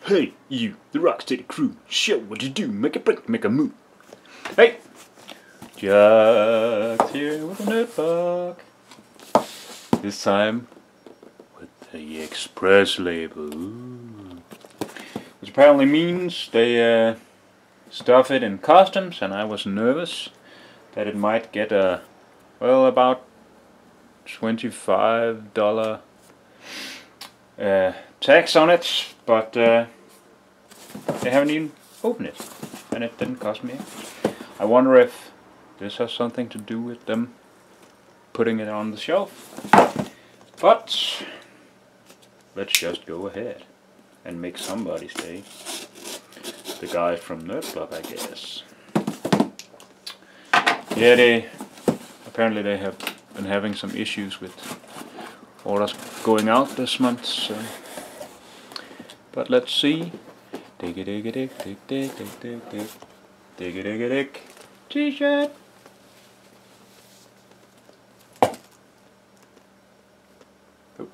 Hey, you, the Rocksteady crew, show what you do, make a break, make a move. Hey! Just here with a notebook. This time with the Express label. Ooh. Which apparently means they stuff it in customs, and I was nervous that it might get a, well, about $25 tax on it, but they haven't even opened it, and it didn't cost me. I wonder if this has something to do with them putting it on the shelf, but let's just go ahead and make somebody's day. The guy from Nerdblock, I guess. Yeah, apparently they have been having some issues with orders going out this month, so. But let's see. Dig a dig a dig dig dig dig dig dig dig a dig a dig. T-shirt. Oh.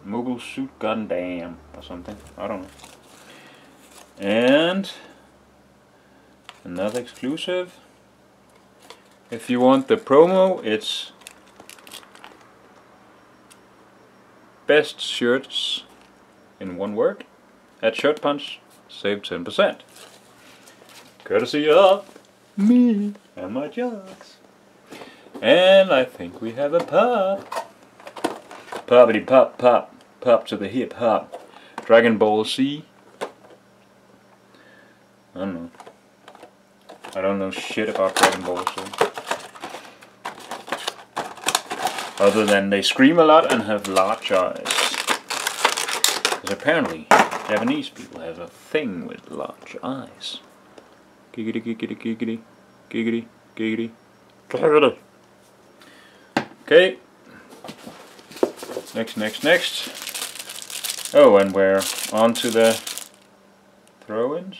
Mobile Suit Gundam or something. I don't know. And another exclusive. If you want the promo, it's best shirts in one word at Shirt Punch, save 10%. Courtesy of me and my jokes. And I think we have a pop. Poppity pop pop. Pop to the hip hop. Dragon Ball Z. I don't know. I don't know shit about Dragon Ball Z. Other than they scream a lot and have large eyes. Because apparently Japanese people have a thing with large eyes. Giggity giggity giggity giggity giggity giggity. Okay. Next. Oh, and we're on to the throw-ins.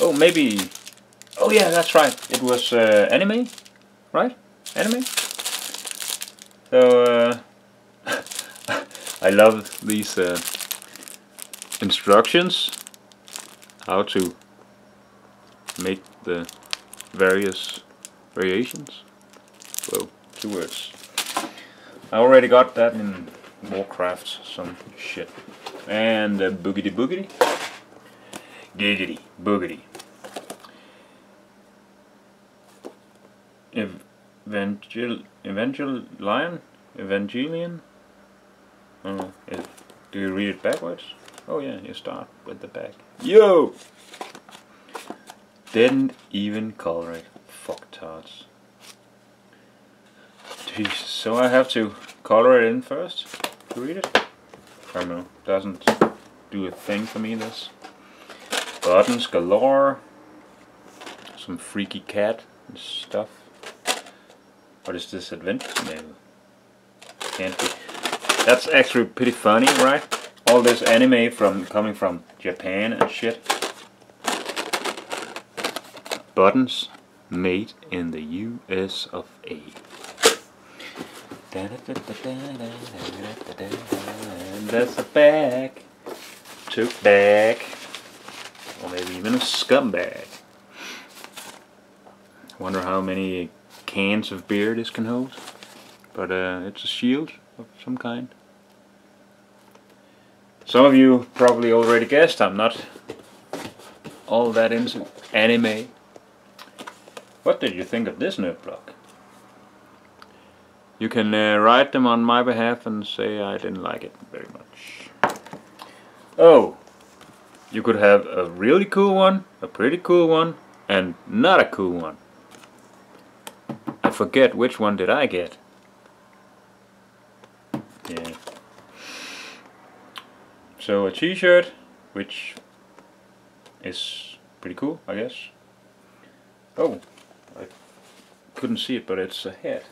Oh, maybe. Oh yeah, that's right. It was anime, right? Anime. So I love these instructions how to make the various variations. Whoa, 2 words. I already got that in Warcraft, some shit. And boogity boogity. Giggity boogity. Evangelion? I don't know. Do you read it backwards? Oh yeah, you start with the back. Yo! Didn't even color it. Fucktards. Jesus, so I have to color it in first to read it? I don't know. Doesn't do a thing for me, this. Buttons galore. Some freaky cat and stuff. What is this adventure mail? Can't be. That's actually pretty funny, right? All this anime coming from Japan and shit. Buttons made in the US of A. And that's a bag. Took back. Or maybe even a scumbag. Wonder how many cans of beer this can hold. But it's a shield of some kind. Some of you probably already guessed I'm not all that into anime. What did you think of this Nerdblock? You can write them on my behalf and say I didn't like it very much. Oh, you could have a really cool one, a pretty cool one, and not a cool one. I forget which one did I get. Yeah. So a t-shirt, which is pretty cool, I guess. Oh, I couldn't see it, but it's a hat.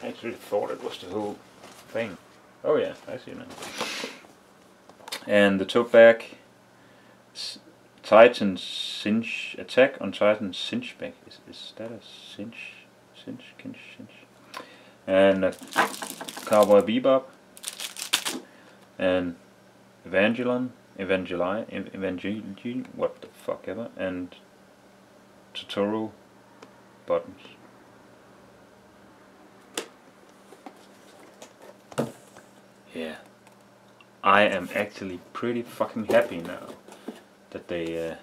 I actually thought it was the whole thing. Oh yeah, I see now. And the tote bag, Titan Cinch, attack on Titan Cinch bag. Is that a cinch? Cinch? And Cowboy Bebop. And Evangeli, what the fuck ever, and Totoro buttons. Yeah, I am actually pretty fucking happy now that they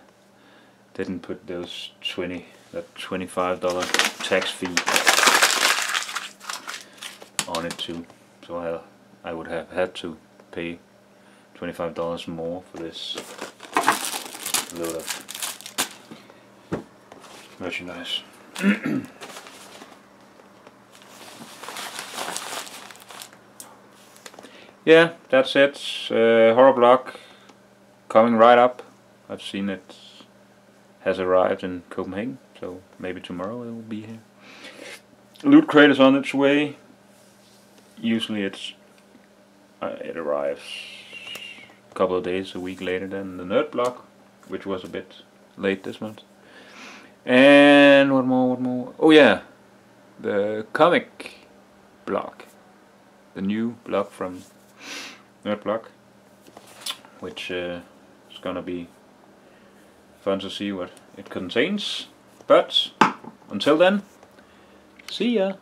didn't put those that $25 tax fee on it too. So I would have had to pay $25 more for this load of merchandise. Yeah, that's it. Horror Block coming right up. I've seen it has arrived in Copenhagen, so maybe tomorrow it will be here. Loot Crate is on its way. Usually it arrives a couple of days, a week later than the Nerd Block, which was a bit late this month. And what more? Oh yeah, the comic block, the new block from Nerd Block, which is gonna be fun to see what it contains. But until then, see ya.